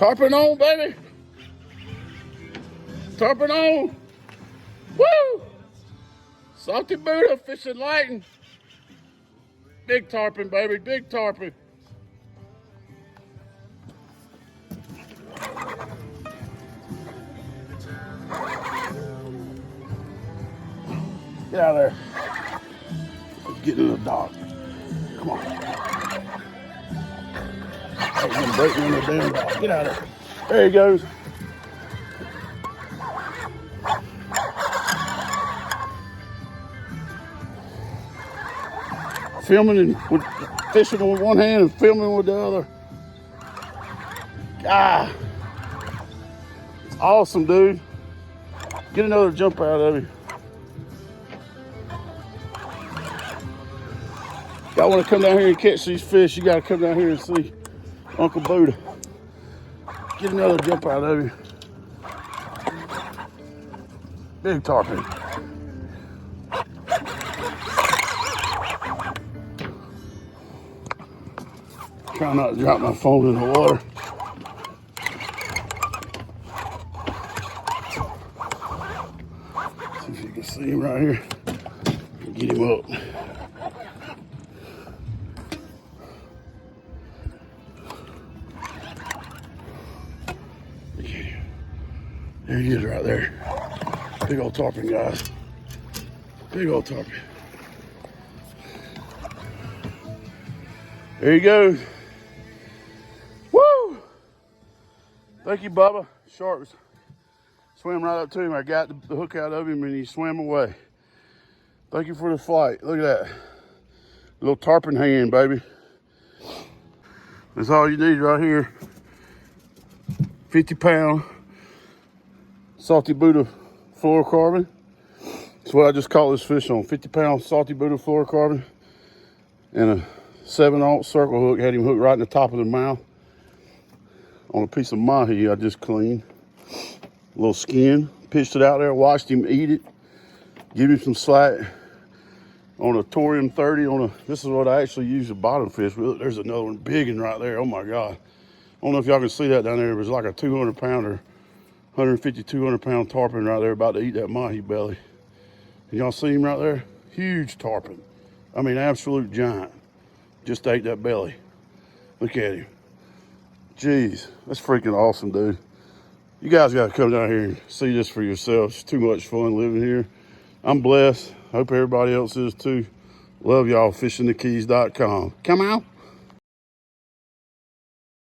Tarpon on, baby. Tarpon on. Woo! Salty Buddha fishing lighting. Big tarpon, baby, big tarpon. Get out of there. Let's get in the dock. Come on. I was gonna break me in the damn dock. Get out of there. There he goes. Filming and with fishing with one hand and filming with the other. Ah, it's awesome, dude. Get another jump out of him. Y'all want to come down here and catch these fish, you got to come down here and see Uncle Buddha. Get another jump out of him. Big tarpon. Try not to drop my phone in the water. See if you can see him right here. Get him up. There he is right there. Big old tarpon, guys. Big old tarpon. There you go. Woo! Thank you, Bubba. Shark swam right up to him. I got the hook out of him and he swam away. Thank you for the flight. Look at that. Little tarpon hand, baby. That's all you need right here. 50-pound Salty Buddha fluorocarbon. That's what I just call this fish on. 50-pound Salty Buddha fluorocarbon. And a 7/0 circle hook. Had him hooked right in the top of the mouth. On a piece of mahi I just cleaned. A little skin. Pitched it out there. Watched him eat it. Give him some slack. On a Thorium 30. This is what I actually use to bottom fish. Look, there's another one. Big one right there. Oh my God. I don't know if y'all can see that down there. It was like a 200-pounder. 150, 200-pound tarpon right there about to eat that mahi belly. Y'all see him right there? Huge tarpon. I mean, absolute giant. Just ate that belly. Look at him. Jeez, that's freaking awesome, dude. You guys got to come down here and see this for yourselves. It's too much fun living here. I'm blessed. Hope everybody else is too. Love y'all. FishingTheKeys.com. Come out.